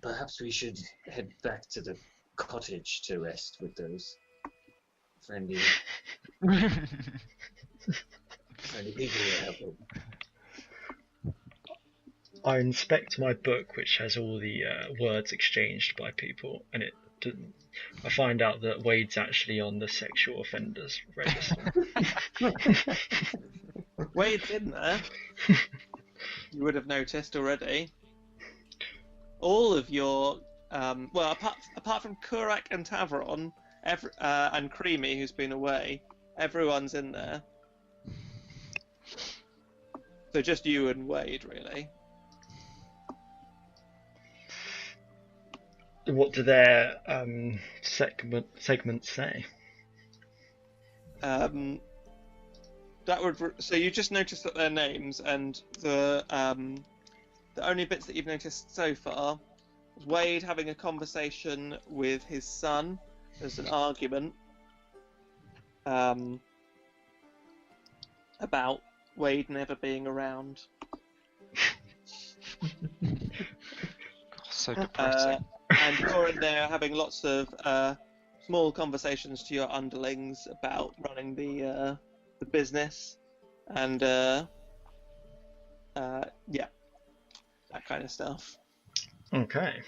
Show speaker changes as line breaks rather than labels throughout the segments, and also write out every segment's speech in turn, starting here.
Perhaps we should head back to the cottage to rest with those friendly people we're helping.
I inspect my book, which has all the words exchanged by people, and it didn't. I find out that Wade's actually on the sexual offenders register.
Wade's in there. You would have noticed already. All of your, well, apart from Kurak and Tavron, and Creamy, who's been away, everyone's in there. So just you and Wade, really.
What do their segments say?
That would so you just noticed that their names, and the only bits that you've noticed so far was Wade having a conversation with his son. There's an argument about Wade never being around.
So depressing.
And you're in there having lots of small conversations to your underlings about running the business, and yeah, that kind of stuff.
Okay.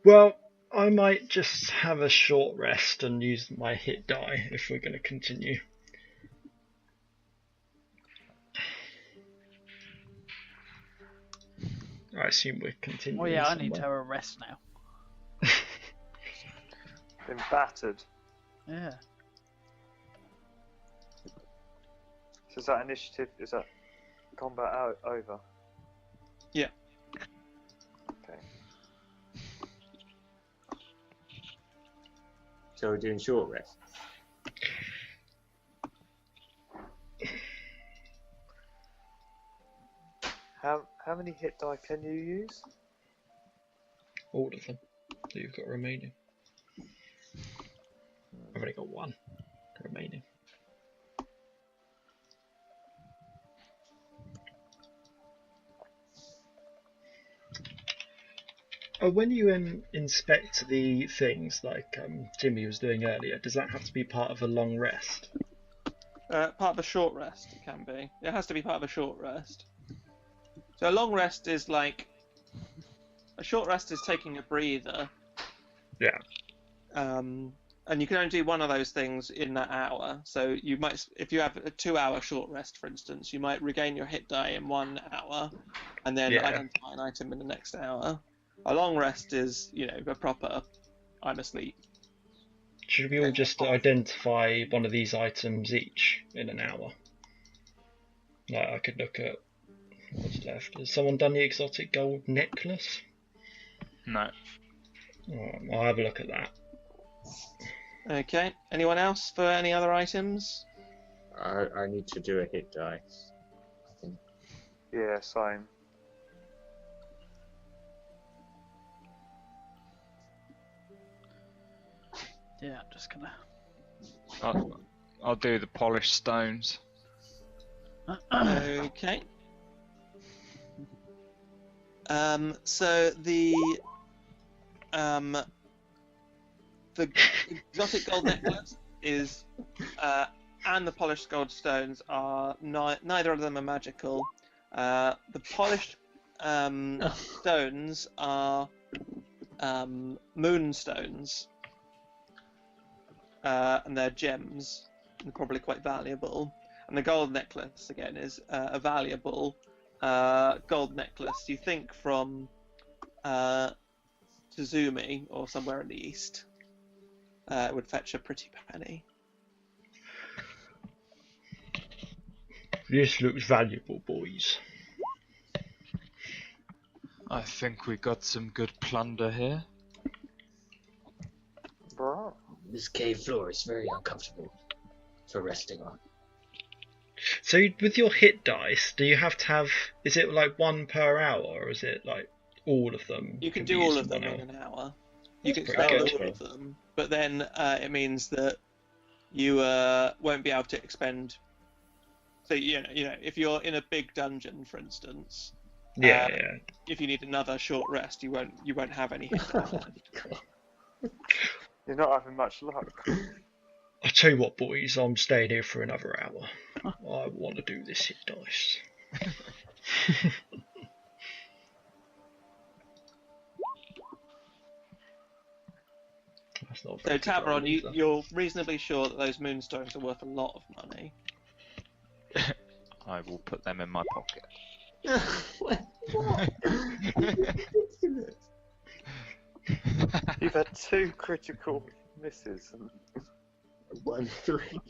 Well, I might just have a short rest and use my hit die if we're going to continue. I assume we're continuing.
Well, yeah, I need to have a rest now.
Been battered.
Yeah.
So is that initiative? Is that combat over?
Yeah.
Okay.
So we're doing short rest.
How many hit die can you use?
All of them that you've got remaining. I've only got one remaining. Oh, when you inspect the things like Jimmy was doing earlier, does that have to be part of a long rest?
Part of a short rest, it can be. It has to be part of a short rest. So a long rest is like... A short rest is taking a breather.
Yeah.
And you can only do one of those things in that hour. So you might, if you have a 2-hour short rest, for instance, you might regain your hit die in 1 hour, and then identify an item in the next hour. A long rest is, you know, a proper, I'm asleep.
Should we all just identify one of these items each in an hour? Like, I could look at what's left. Has someone done the exotic gold necklace?
No.
Alright, I'll have a look at that.
Okay. Anyone else for any other items?
I need to do a hit die. I think.
Yeah, same.
Yeah, I'm just gonna.
I'll do the polished stones.
Okay. So the exotic gold necklace is, and the polished gold stones are neither of them are magical. The polished stones are moonstones, and they're gems. They're probably quite valuable. And the gold necklace again is a valuable gold necklace. You think from Tazumi or somewhere in the east. It would fetch a pretty penny.
This looks valuable, boys.
I think we got some good plunder here.
Bro.
This cave floor is very uncomfortable for resting on.
So with your hit dice, do you have to have? Is it like 1 per hour, or is it like all of them?
You can
be
do all
used
of them
in
in an hour. You can
Pretty
spend
good.
all of them, but then it means that you won't be able to expend. So you know, if you're in a big dungeon, for instance,
Yeah,
If you need another short rest, you won't have any hit die left.
You're not having much luck.
I tell you what, boys, I'm staying here for another hour. I want to do this hit dice. That's not a
So
very good roll,
Tabaron,
is it?
you're reasonably sure that those moonstones are worth a lot of money.
I will put them in my pocket.
What?
You've had 2 critical misses. And
1, 3.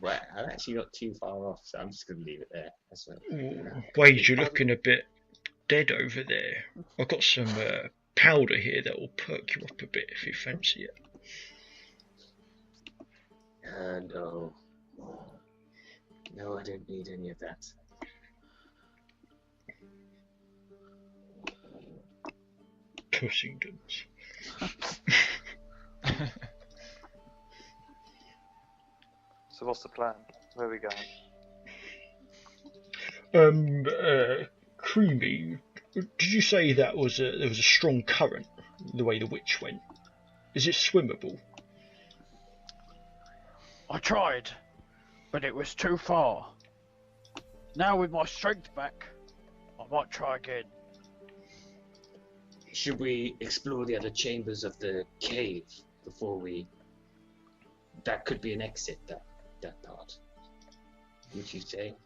Right, I'm actually not too far off, so I'm just going to leave it there. That's right.
Ooh, Wade, you're looking a bit dead over there. I've got some powder here that will perk you up a bit if you fancy it.
No. No, I don't need any of that.
Pussingtons.
so what's the plan? Where are we going?
Creamy, did you say that was there was a strong current the way the witch went? Is it swimmable?
I tried, but it was too far. Now with my strength back, I might try again.
Should we explore the other chambers of the cave before we... That could be an exit, that part. Would you say?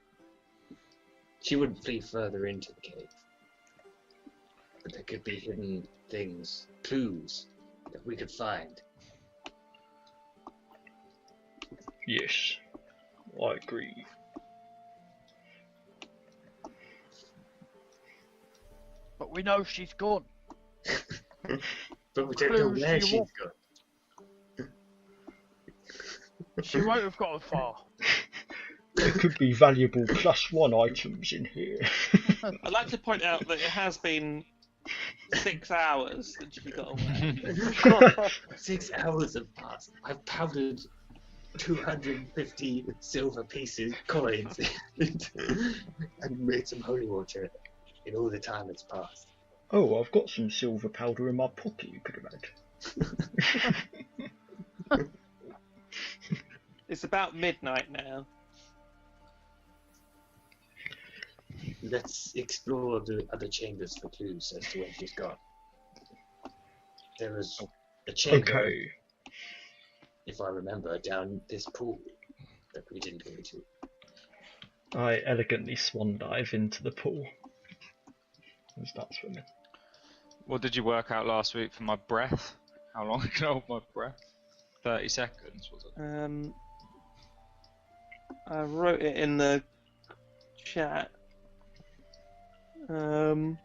She wouldn't flee further into the cave. But there could be hidden things, clues, that we could find.
Yes, I agree.
But we know she's gone.
But we don't know
Clues
where
you
she's
want.
gone.
She won't have gotten far.
There could be valuable +1 items in here.
I'd like to point out that it has been 6 hours since she got away.
6 hours have passed. I've powdered 250 silver coins and made some holy water in all the time that's passed.
Oh, I've got some silver powder in my pocket you could have had.
It's about midnight now.
Let's explore the other chambers for clues as to where she's gone. There was a chamber,
Okay.
if I remember, down this pool that we didn't go to.
I elegantly swan dive into the pool and start swimming.
What did you work out last week for my breath? How long I can hold my breath? 30 seconds, was it?
I wrote it in the chat. Oh,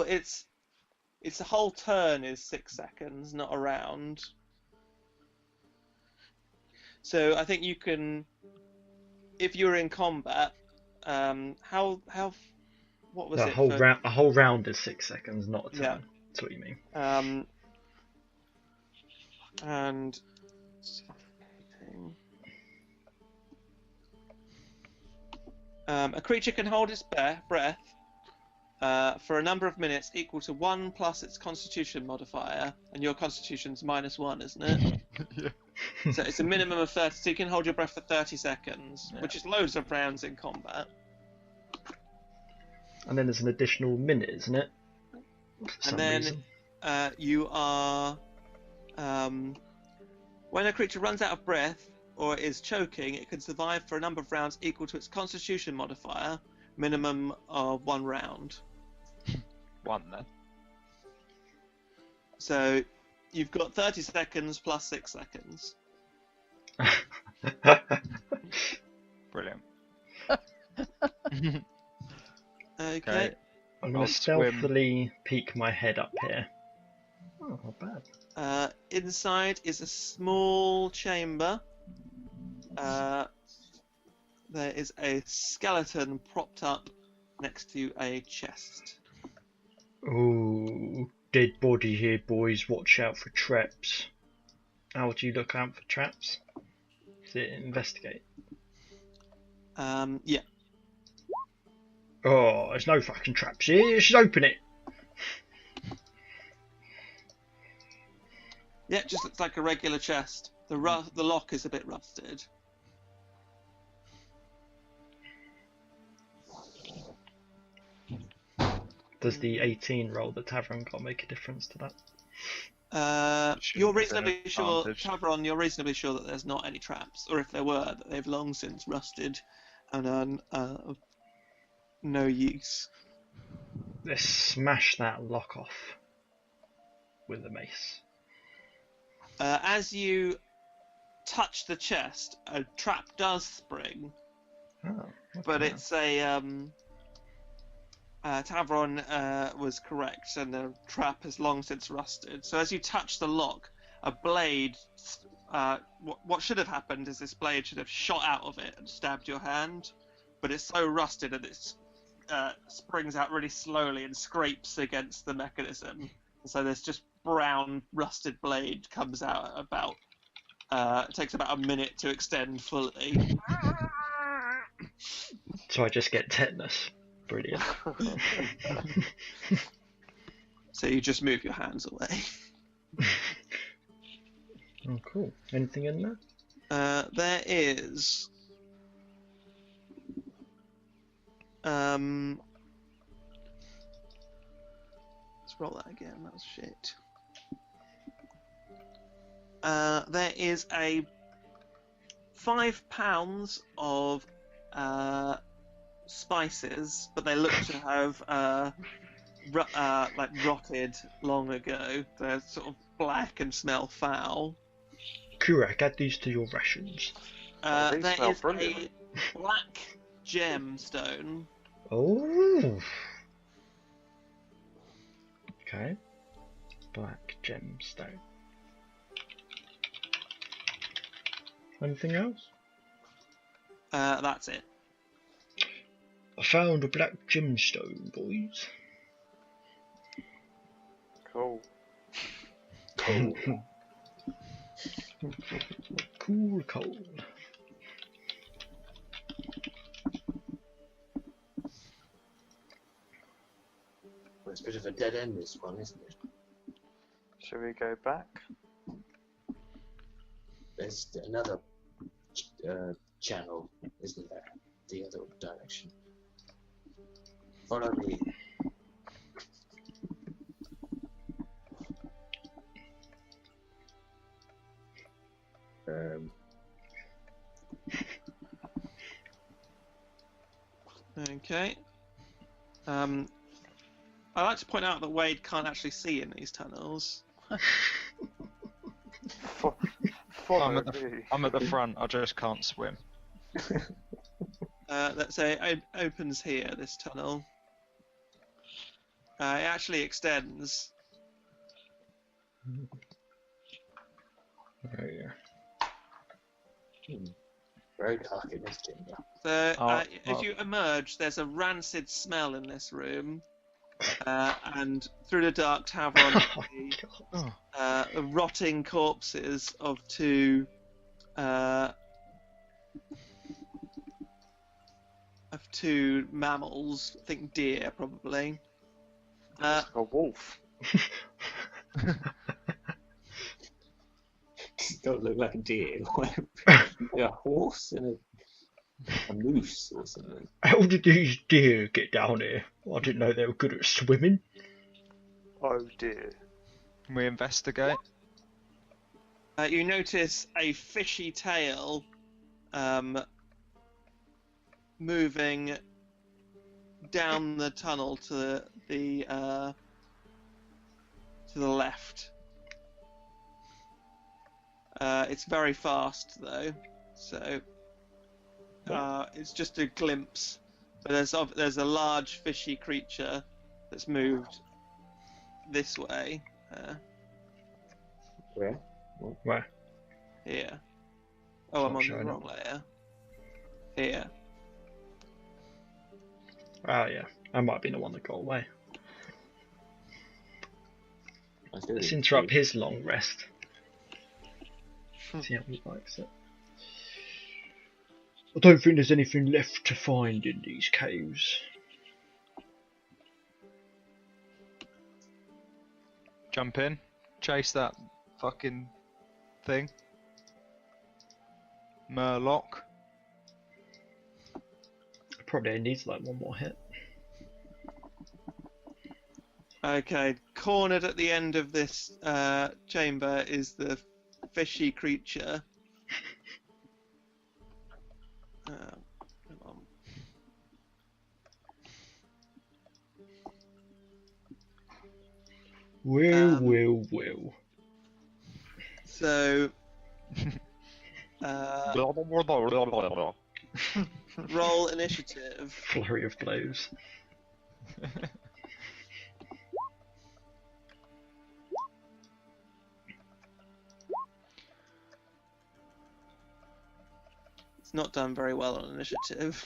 it's a whole turn is 6 seconds, not a round. So I think you can, if you're in combat, what was
A
it?
whole round is 6 seconds, not a turn.
Yeah.
That's what you mean.
And a creature can hold its breath for a number of minutes equal to 1 plus its Constitution modifier, and your Constitution's -1, isn't it?
Yeah.
So it's a minimum of 30. So you can hold your breath for 30 seconds, which is loads of rounds in combat.
And then there's an additional minute, isn't it? For some
And then
reason.
you are, when a creature runs out of breath or is choking, it can survive for a number of rounds equal to its Constitution modifier, minimum of 1 round.
1 then.
So you've got 30 seconds plus 6 seconds.
Brilliant.
Okay.
I'm going
I'll
to
swim.
stealthily peek my head up here. Oh, not bad.
Inside is a small chamber. There is a skeleton propped up next to a chest.
Oh, dead body here, boys. Watch out for traps. How would you look out for traps? Is it investigate?
Yeah.
Oh, there's no fucking traps here. Just open it.
Yeah, it just looks like a regular chest. The lock is a bit rusted.
Does the 18 roll the tavern got make a difference to that?
You're
have an
reasonably sure,
advantage.
Tavron, you're reasonably sure that there's not any traps, or if there were, that they've long since rusted and are of no use.
Let's smash that lock off with a mace.
As you touch the chest, a trap does spring,
Oh,
but
okay.
it's a Tavron was correct, and the trap has long since rusted. So as you touch the lock, a blade. What should have happened is this blade should have shot out of it and stabbed your hand, but it's so rusted that it springs out really slowly and scrapes against the mechanism. And so this just brown rusted blade comes out at about. It takes about a minute to extend fully.
So I just get tetanus. Brilliant.
So you just move your hands away.
Oh, cool. Anything in there?
There is. Let's roll that again. That was shit. There is a £5 of spices, but they look to have rotted long ago. They're sort of black and smell foul.
Kurak, add these to your rations.
These
There
smell
is
brilliant.
a black gemstone.
Oh. Okay. Black gemstone. Anything else?
That's it.
I found a black gemstone, boys.
Cool.
Cool.
Well, it's a bit of a dead end, this one, isn't it?
Shall we go back?
There's another channel, isn't there? The other direction. Follow me.
Okay. I like to point out that Wade can't actually see in these tunnels.
Follow me.
I'm at the front. I just can't swim.
Let's say it opens here, this tunnel. It actually extends.
Oh, yeah.
Very dark in this chamber.
So,
Oh,
as you emerge, there's a rancid smell in this room. And through the dark tavern,
Oh,
the rotting corpses of two mammals. I think deer, probably.
It's like a wolf.
Don't look like a deer. Yeah, a horse and a moose or something.
how did these deer get down here? I didn't know they were good at swimming.
Oh dear.
Can we investigate?
You notice a fishy tail moving down the tunnel to the left. It's very fast though, so it's just a glimpse. But there's a large fishy creature that's moved this way.
Where?
Where?
Here. Oh,
It's
I'm
not
on the
showing
wrong layer. Here.
Oh, yeah. I might have been the one that got away. Let's interrupt his long rest. See how he likes it. I don't think there's anything left to find in these caves.
Jump in, chase that fucking thing. Murloc.
Probably needs like one more hit.
Okay, cornered at the end of this chamber is the fishy creature. Come on.
Will.
So, roll initiative.
Flurry of blows.
It's not done very well on initiative.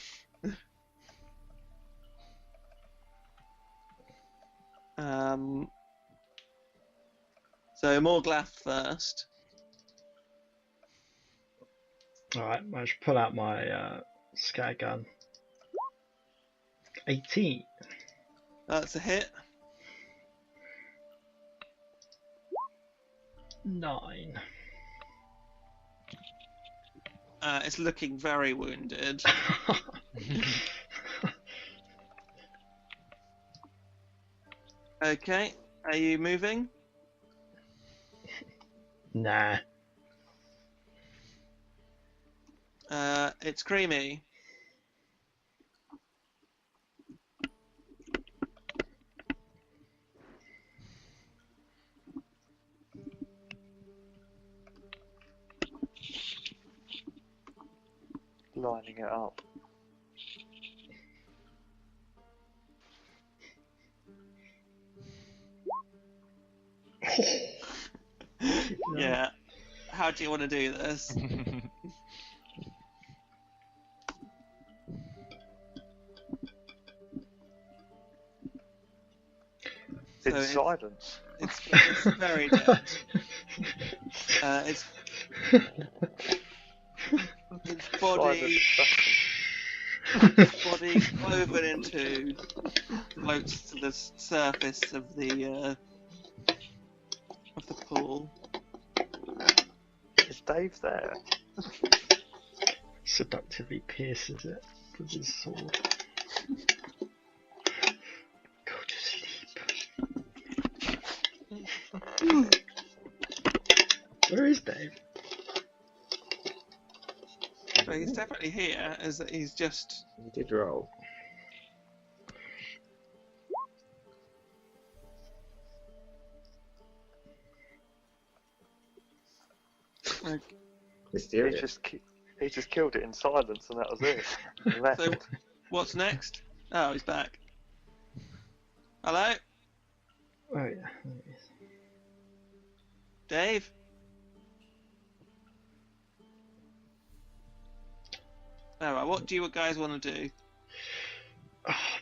So Morglath first.
Alright, I should pull out my scat gun. 18.
That's a hit.
9.
It's looking very wounded. Okay, are you moving?
Nah.
It's Creamy.
Lining it up.
Yeah. How do you want to do this?
In
So
silence.
It's very dead. Its body cloven in two, floats to the surface of the pool.
Is Dave there?
Seductively pierces it with his sword. Go to sleep. Where is Dave?
So he's definitely here, as that he's just...
You did roll.
Okay.
Mysterious.
He just killed it in silence, and that was it. He left.
So what's next? Oh, he's back. Hello?
Oh yeah, there he is.
Dave? Alright, what do you guys want to do?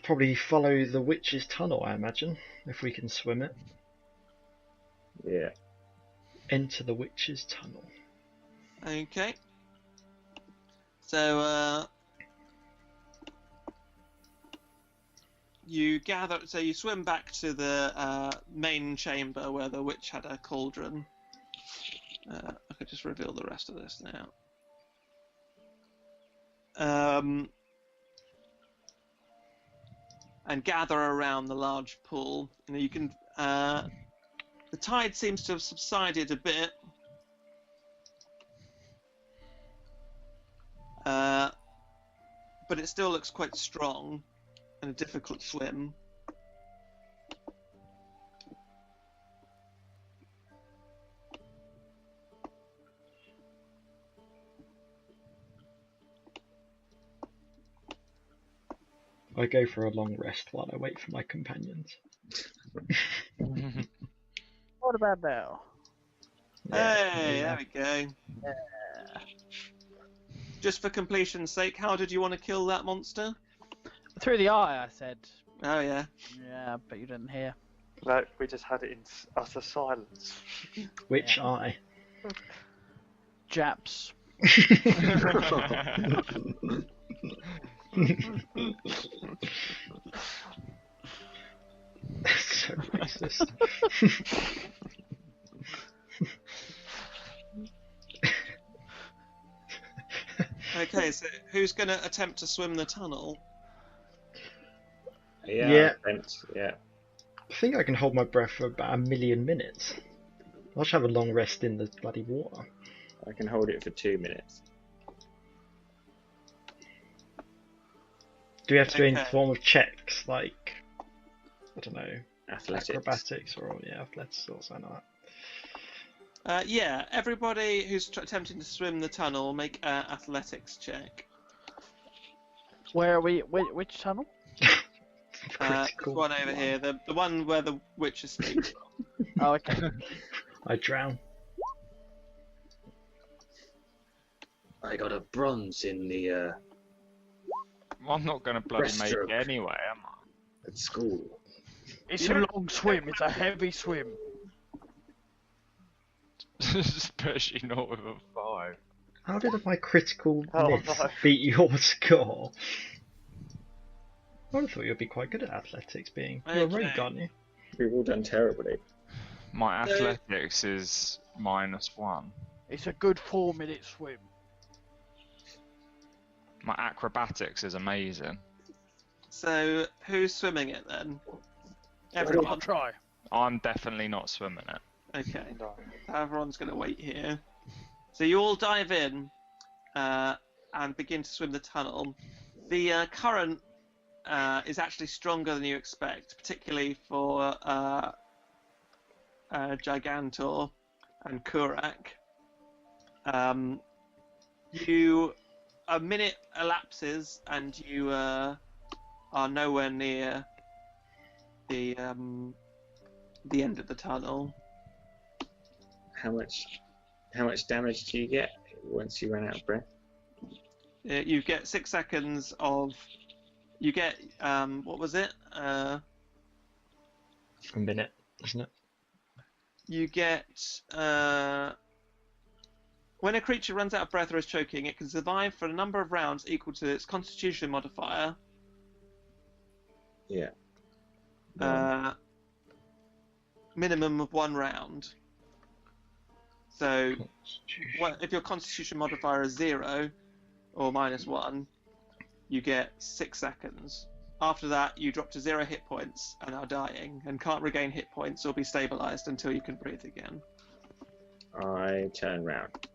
Probably follow the witch's tunnel, I imagine, if we can swim it.
Yeah.
Enter the witch's tunnel.
Okay. So, you swim back to the main chamber where the witch had her cauldron. I could just reveal the rest of this now. And gather around the large pool. You know, you can. The tide seems to have subsided a bit. But it still looks quite strong and a difficult swim.
I go for a long rest while I wait for my companions.
What about now?
Hey,
Yeah.
there we go.
Yeah.
Just for completion's sake, how did you want to kill that monster?
Through the eye, I said.
Oh yeah.
Yeah, but you didn't hear.
Like we just had it in utter silence.
Which eye?
Japs.
So racist.
Okay, so who's going to attempt to swim the tunnel?
Yeah.
Yeah.
I think I can hold my breath for about 1,000,000 minutes. I'll just have a long rest in the bloody water.
I can hold it for 2 minutes.
Do we have to do any
Okay.
form of checks, like, I don't know,
Athletics.
acrobatics or athletics or something like that?
Yeah, everybody who's attempting to swim the tunnel, make an athletics check.
Where are we? Which tunnel?
This
Critical
one over here, the one where the witch escaped.
Oh, okay.
I drown.
I got a bronze in the
I'm not gonna bloody make it
Breaststroke.
anyway, am I?
at school.
It's a long swim. It's a heavy swim.
Especially not with a 5.
How did my critical
Oh,
miss
no.
beat your score? I would have thought you'd be quite good at athletics, being you're a rogue,
Okay.
aren't you?
We've all done terribly.
My
So-
athletics is -1.
It's a good 4-minute swim.
My acrobatics is amazing.
So who's swimming it then?
I'll
Everyone.
try.
I'm definitely not swimming it.
Okay.
No.
Everyone's going to wait here. So you all dive in and begin to swim the tunnel. The current is actually stronger than you expect, particularly for Gigantor and Kurak. A minute elapses and you are nowhere near the end of the tunnel.
How much damage do you get once you run out of breath?
You get 6 seconds of. You get what was it?
A minute, isn't it?
You get when a creature runs out of breath or is choking, it can survive for a number of rounds equal to its Constitution modifier.
Yeah.
Minimum of 1 round. So, if your Constitution modifier is 0 or -1, you get 6 seconds. After that, you drop to 0 hit points and are dying, and can't regain hit points or be stabilized until you can breathe again.
I turn round.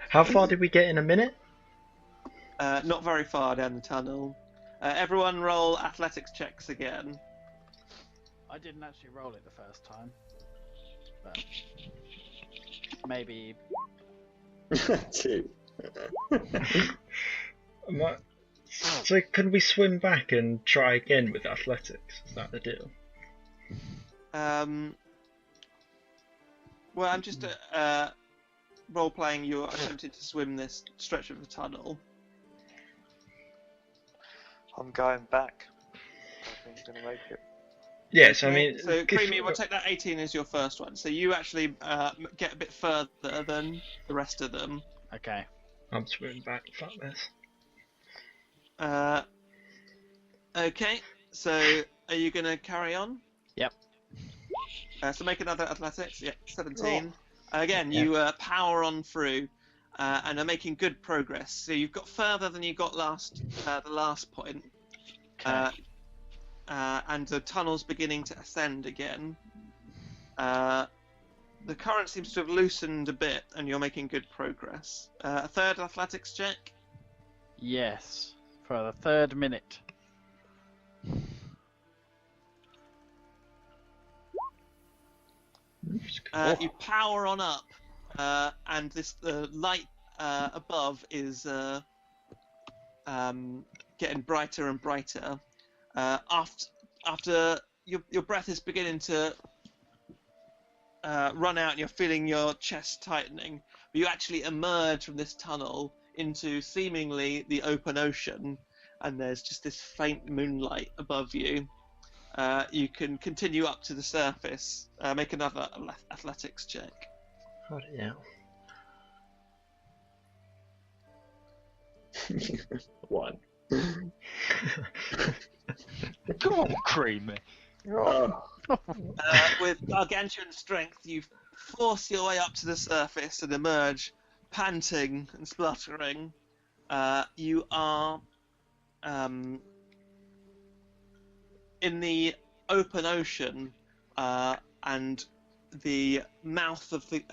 How far did we get in a minute?
Not very far down the tunnel. Everyone roll athletics checks again.
I didn't actually roll it the first time. But maybe
2.
So can we swim back and try again with athletics? Is that the deal?
Well, I'm just role-playing you're attempting to swim this stretch of the tunnel.
I'm going back. I think I'm gonna make it.
Yes, I
Okay,
mean.
So, Creamy, we'll take that 18 as your first one. So you actually get a bit further than the rest of them.
okay.
I'm swimming back. Fuck this.
Okay, so are you going to carry on?
Yep.
So make another athletics. Yep, 17.
Oh.
Again, you power on through and are making good progress. So you've got further than you got the last point.
Okay.
And the tunnel's beginning to ascend again. The current seems to have loosened a bit, and you're making good progress. A third athletics check.
Yes. For the 3rd minute.
You power on up, and the light above is getting brighter and brighter. After your breath is beginning to run out and you're feeling your chest tightening, but you actually emerge from this tunnel into seemingly the open ocean, and there's just this faint moonlight above you. you can continue up to the surface. Make another athletics check.
Yeah.
1.
Come on, Creamy.
Oh.
With gargantuan strength, you force your way up to the surface and emerge, panting and spluttering. You are in the open ocean, and the mouth of the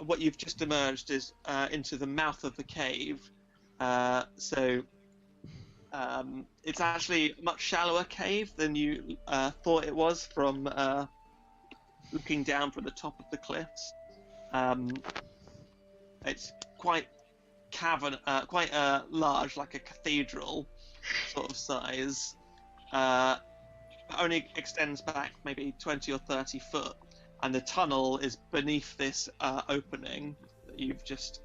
what you've just emerged is into the mouth of the cave. So it's actually a much shallower cave than you thought it was from looking down from the top of the cliffs. It's quite quite large, like a cathedral sort of size. Only extends back maybe 20 or 30 foot, and the tunnel is beneath this opening that you've just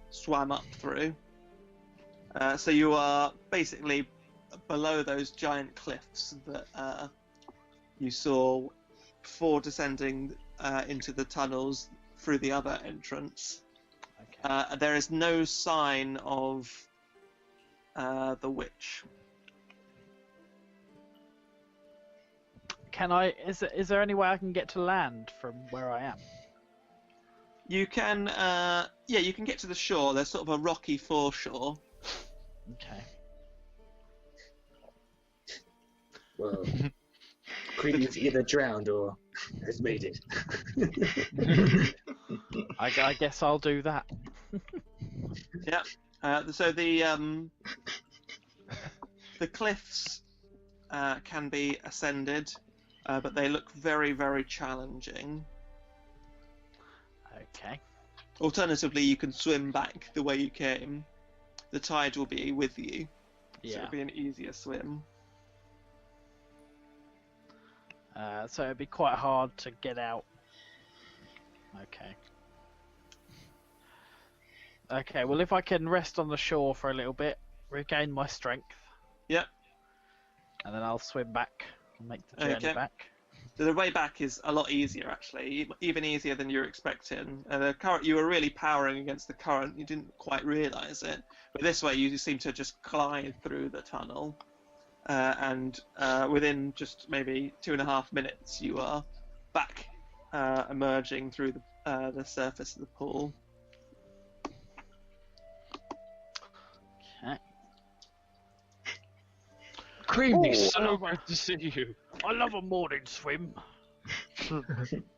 swam up through. So you are basically below those giant cliffs that you saw before descending into the tunnels through the other entrance. Okay. There is no sign of the witch.
Is there any way I can get to land from where I am?
You can, you can get to the shore. There's sort of a rocky foreshore.
Okay.
Well, Creedy's either drowned or has made it.
I guess I'll do that.
Yeah. So the cliffs can be ascended, but they look very, very challenging.
Okay.
Alternatively, you can swim back the way you came. The tide will be with you, so it'll be an easier swim.
So it'd be quite hard to get out. Okay. Okay, well if I can rest on the shore for a little bit, regain my strength.
Yep.
And then I'll swim back and make the journey back.
So the way back is a lot easier, actually, even easier than you were expecting. The current, you were really powering against the current. You didn't quite realise it, but this way you seem to just glide through the tunnel, and within just maybe 2.5 minutes, you are back, emerging through the surface of the pool.
Okay.
Creamy, so good to see you.
I love a morning swim.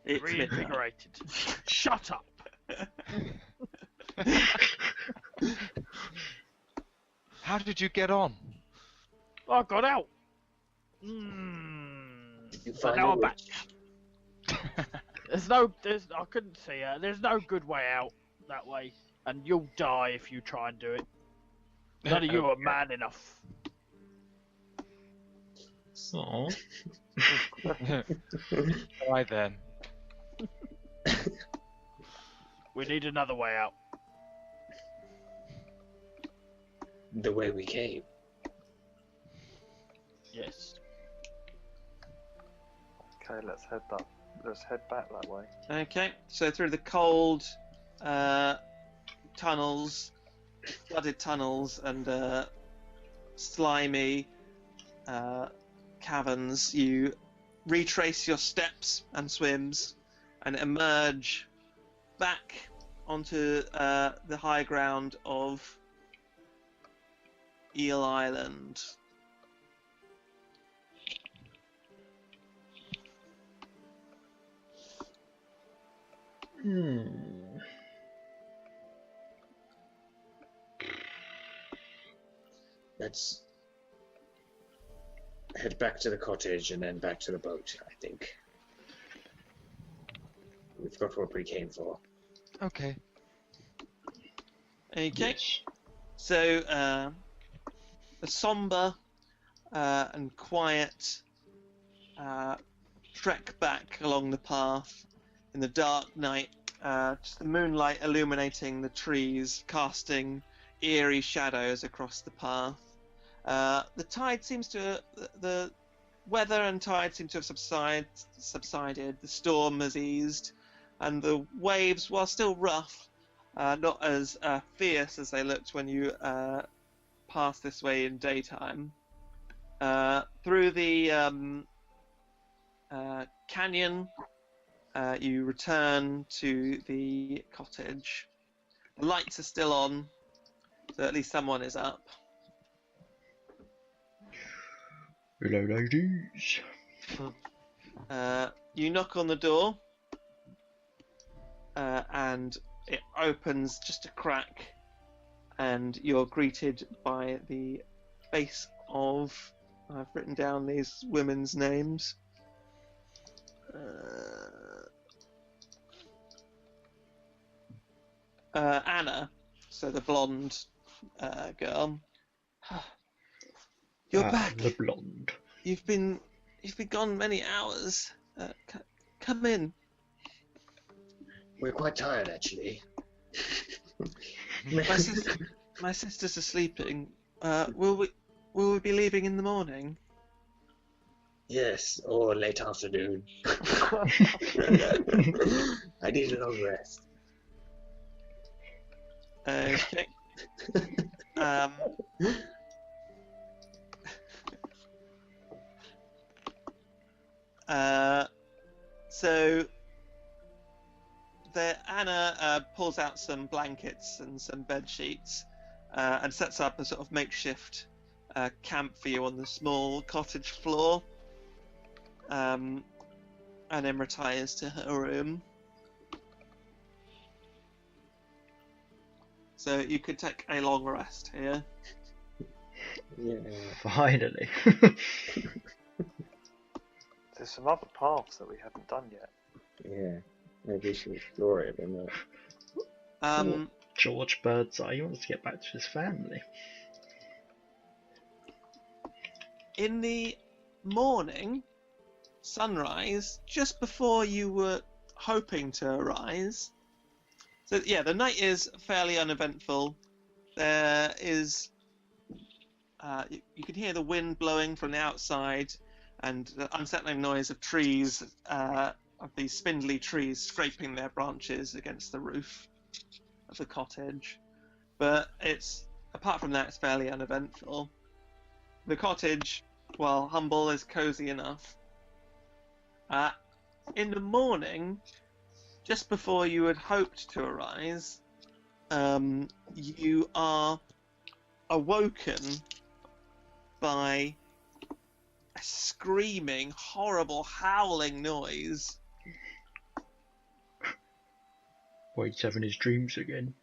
It's
reinvigorated. Shut up.
How did you get on?
I got out. But now I'm back. I couldn't see her. There's no good way out that way, and you'll die if you try and do it. None of you are man enough.
Aww.
Why then?
We need another way out.
The way we came.
Yes.
Okay, let's head back that way.
Okay, so through the cold tunnels, flooded tunnels, and slimy caverns, you retrace your steps and swims and emerge back onto the high ground of Eel Island.
Let's head back to the cottage and then back to the boat, I think. We've got what we came for.
Okay.
Okay.
Yes.
So, a somber and quiet trek back along the path in the dark night, just the moonlight illuminating the trees, casting eerie shadows across the path. The tide seems to, the weather and tide seem to have subsided. The storm has eased, and the waves, while still rough, not as fierce as they looked when you passed this way in daytime. Through the canyon, you return to the cottage. The lights are still on, so at least someone is up.
Hello, ladies.
You knock on the door, and it opens just a crack, and you're greeted by the face of... I've written down these women's names. Anna, so the blonde girl. You're back.
The blonde.
You've been gone many hours. Come in.
We're quite tired, actually.
My sisters are sleeping. Will we be leaving in the morning?
Yes, or late afternoon. I need a long rest.
Okay. So Anna pulls out some blankets and some bed sheets and sets up a sort of makeshift camp for you on the small cottage floor, and then retires to her room. So you could take a long rest here.
Yeah.
Finally.
There's some other paths that we haven't done yet.
Yeah. Maybe we should explore it a bit more.
George Birdseye, he wants to get back to his family.
In the morning, sunrise, just before you were hoping to arise. So yeah, the night is fairly uneventful. There is, you can hear the wind blowing from the outside, and the unsettling noise of trees, of these spindly trees scraping their branches against the roof of the cottage. But apart from that, it's fairly uneventful. The cottage, while humble, is cozy enough. In the morning, just before you had hoped to arise, you are awoken by a screaming, horrible, howling noise.
Why, he's having his dreams again.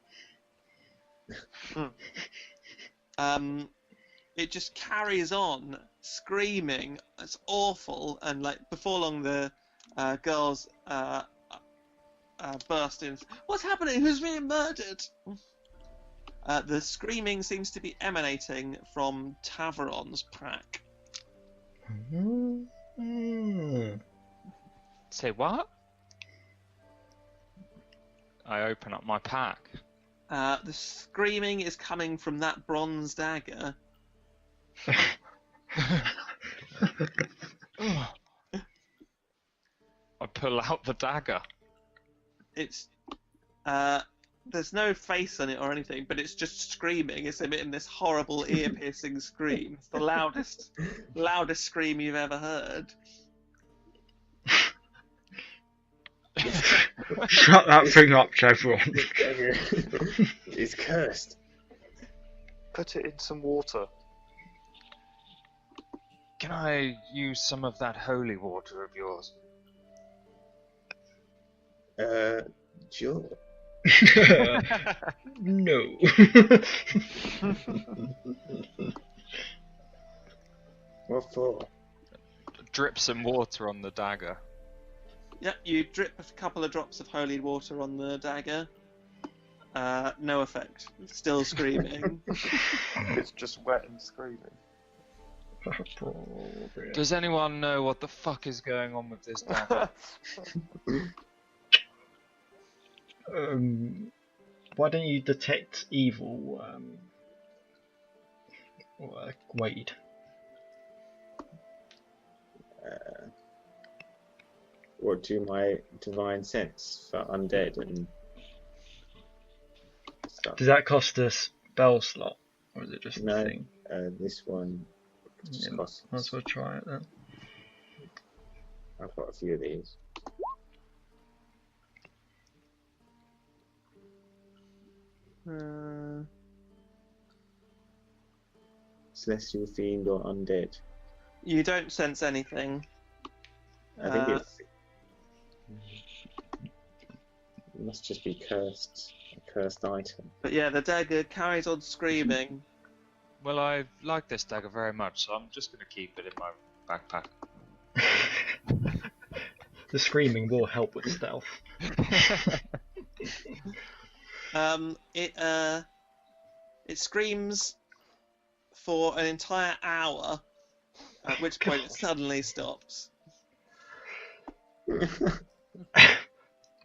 It just carries on screaming. It's awful, and like before long, the girls burst in. What's happening? Who's being murdered? The screaming seems to be emanating from Taveron's pack.
Say what? I open up my pack.
The screaming is coming from that bronze dagger.
I pull out the dagger.
It's there's no face on it or anything, but it's just screaming. It's emitting this horrible ear-piercing scream. It's the loudest scream you've ever heard.
Shut that thing up, everyone.
It's cursed.
Put it in some water.
Can I use some of that holy water of yours?
Sure.
No.
What for?
Drip some water on the dagger.
Yep, you drip a couple of drops of holy water on the dagger. No effect. It's still screaming.
It's just wet and screaming.
Does anyone know what the fuck is going on with this dagger?
Why don't you detect evil, Wade?
what do my divine sense for undead and stuff?
Does that cost a spell slot, or is it just
No,
a thing?
this one just costs.
Might as well try it then.
I've got a few of these. Celestial fiend or undead?
You don't sense anything.
I think it must just be cursed, a cursed item.
But yeah, the dagger carries on screaming.
Well, I like this dagger very much, so I'm just going to keep it in my backpack.
The screaming will help with stealth.
It screams for an entire hour, at which point it suddenly stops.
Well,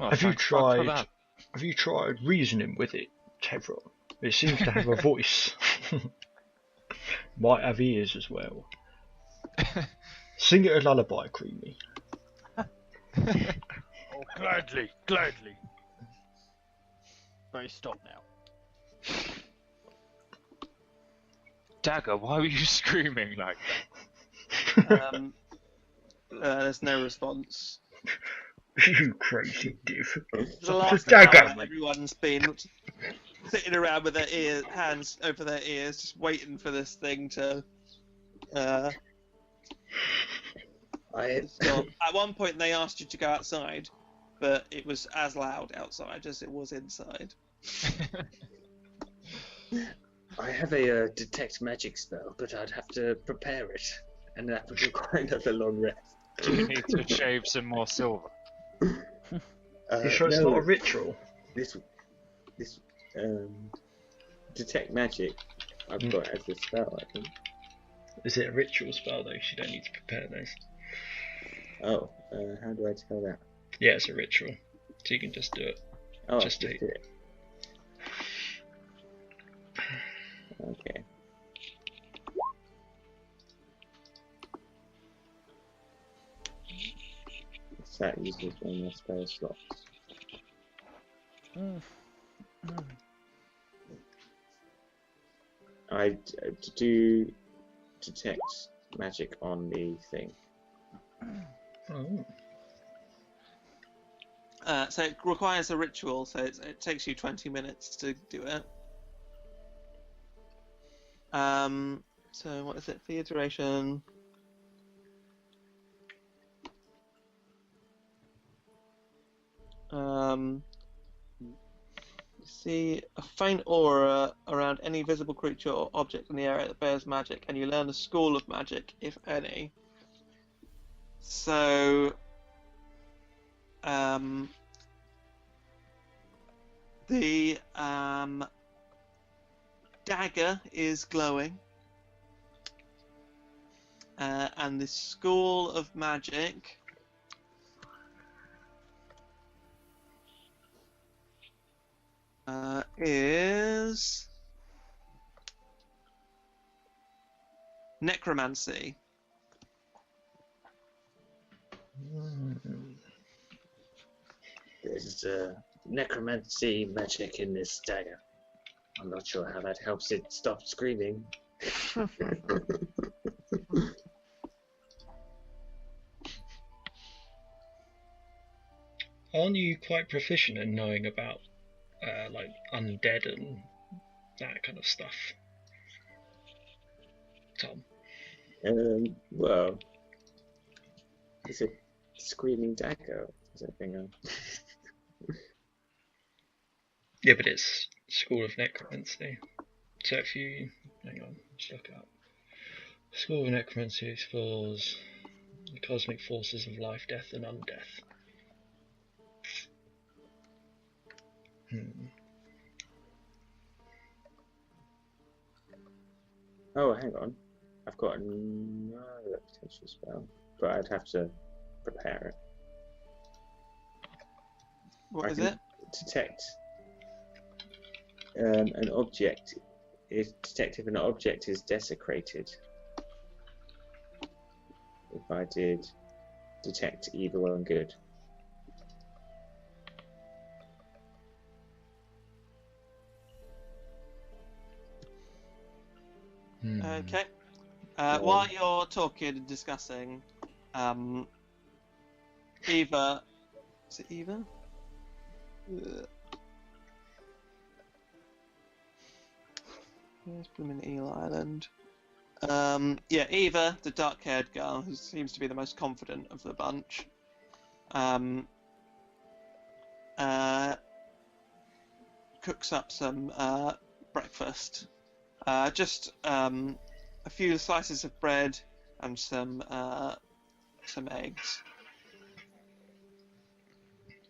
Have you
thank fuck for
tried?
that.
Have you tried reasoning with it, Tevron? It seems to have a voice. Might have ears as well. Sing it a lullaby, Creamy.
Oh, gladly, gladly. But stop now.
Dagger, why were you screaming like
There's no response.
You crazy div.
The last
Dagger.
hour, everyone's been sitting around with their hands over their ears, just waiting for this thing to stop. At one point, they asked you to go outside, but it was as loud outside as it was inside.
I have a detect magic spell, but I'd have to prepare it, and that would require another long rest.
Do you need to shave some more silver?
You sure it's not a ritual?
This detect magic I've got as a spell, I think.
Is it a ritual spell though? You don't need to prepare those.
Oh, how do I tell that?
Yeah, it's a ritual, so you can just do it.
Oh,
Just
do
do
it. Okay. So that uses one of my spell slots. I do detect magic on the thing.
Oh.
So it requires a ritual, so it takes you 20 minutes to do it. So what is it for your duration? See a faint aura around any visible creature or object in the area that bears magic, and you learn the school of magic, if any. So, the dagger is glowing, and the school of magic is necromancy.
There's necromancy magic in this dagger. I'm not sure how that helps it stop screaming.
Aren't you quite proficient in knowing about like undead and that kind of stuff, Tom?
Well, it's a screaming dagger. Is that thing?
Yeah, but it's School of Necromancy. So if you hang on, let's look it up. School of Necromancy explores the cosmic forces of life, death, and undeath.
Oh, hang on. I've got another potential spell, but I'd have to prepare it.
What is it?
Detect an object. Detect if an object is desecrated. if I did detect evil and good.
Okay. While you're talking and discussing, Eva. Is it Eva? Where's Bloomin' Eel Island? Yeah, Eva, the dark-haired girl, who seems to be the most confident of the bunch, cooks up some breakfast. Just a few slices of bread and some eggs.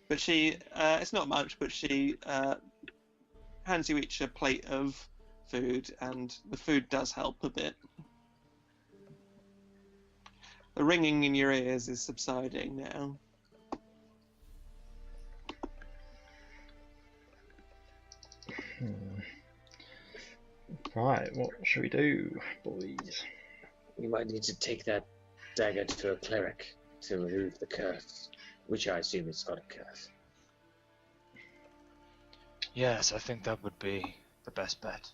But she, it's not much, but she hands you each a plate of food, and the food does help a bit. The ringing in your ears is subsiding now.
Right, what should we do, boys?
We might need to take that dagger to a cleric to remove the curse, which I assume it's got a curse.
Yes, I think that would be the best bet.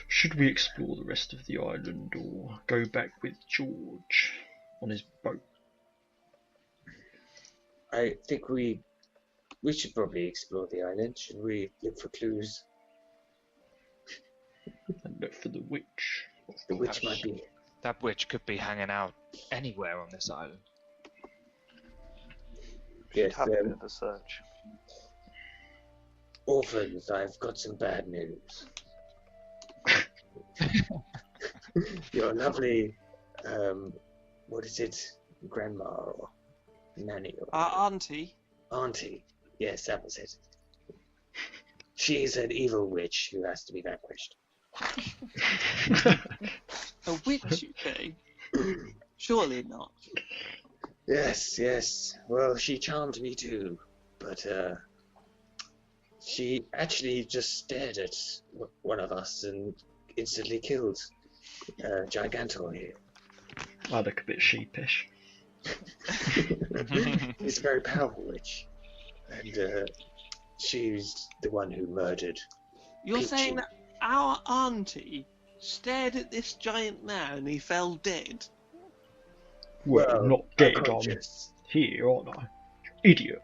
Should we explore the rest of the island or go back with George on his boat?
I think we should probably explore the island. Should we look for clues?
And look for the witch.
The witch might be.
That witch could be hanging out anywhere on this island.
Yes,
Have a bit of a search.
Orphans, I've got some bad news. Your lovely, what is it, grandma or nanny or
Auntie.
auntie? Yes, that was it. She's an evil witch who has to be vanquished.
A witch, you say? Surely not.
Yes. Well, she charmed me too, but she actually just stared at one of us and instantly killed Gigantor here.
I look a bit sheepish.
He's a very powerful witch, and she's the one who murdered.
You're
Peachy.
saying that our auntie stared at this giant man and he fell dead?
Well, not dead, I'm
unconscious.
here, aren't I? Idiot.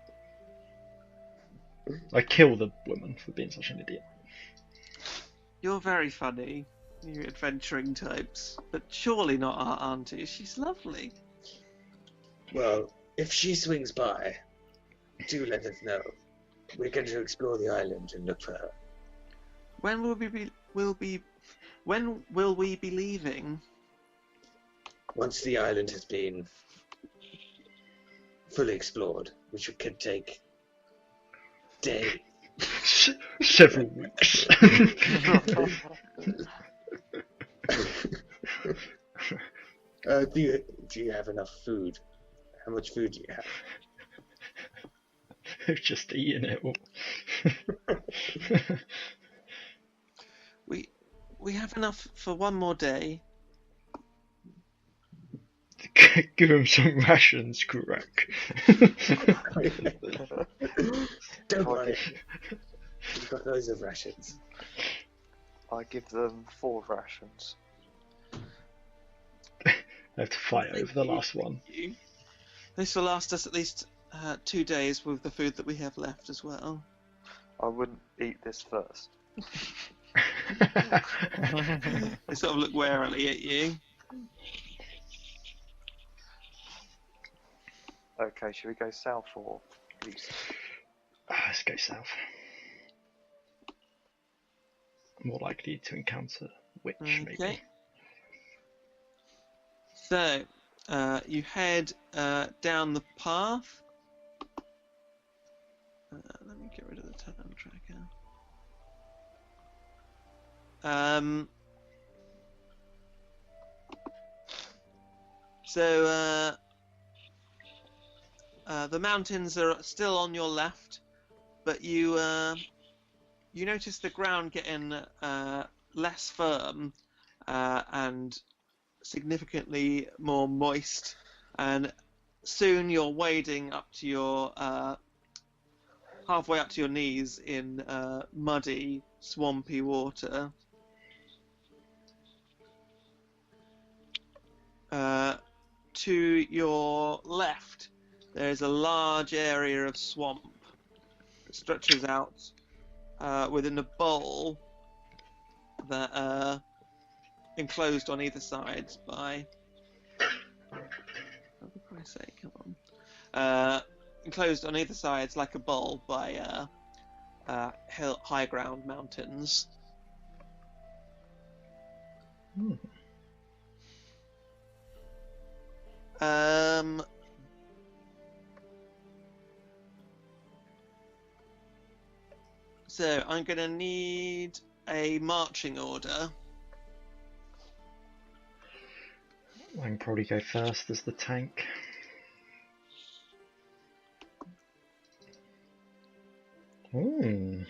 I kill the woman for being such an idiot.
You're very funny, you adventuring types. But surely not our auntie. She's lovely.
Well, if she swings by, do let us know. We're going to explore the island and look for her.
When will we be leaving?
Once the island has been fully explored, which could take days.
Several weeks.
Do you have enough food? How much food do you have?
I've just eaten it all.
We have enough for one more day.
Give him some rations, Kurak.
Don't worry. We've got loads of rations.
I give them 4 rations.
I have to fight over the last one.
This will last us at least 2 days with the food that we have left as well.
I wouldn't eat this first.
They sort of look warily at you.
Okay, should we go south or east?
Let's go south. More likely to encounter witch, maybe.
Okay. So, you head down the path. Let me get rid of the turn tracker. The mountains are still on your left, but you notice the ground getting less firm and significantly more moist, and soon you're wading up to your halfway up to your knees in muddy, swampy water. To your left, there is a large area of swamp that stretches out within a bowl that enclosed on either side by. Oh, for Christ's sake, come on. Enclosed on either sides like a bowl by high ground mountains. So I'm going to need a marching order.
I can probably go first as the tank.
Very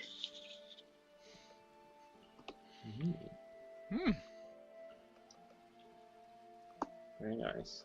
nice.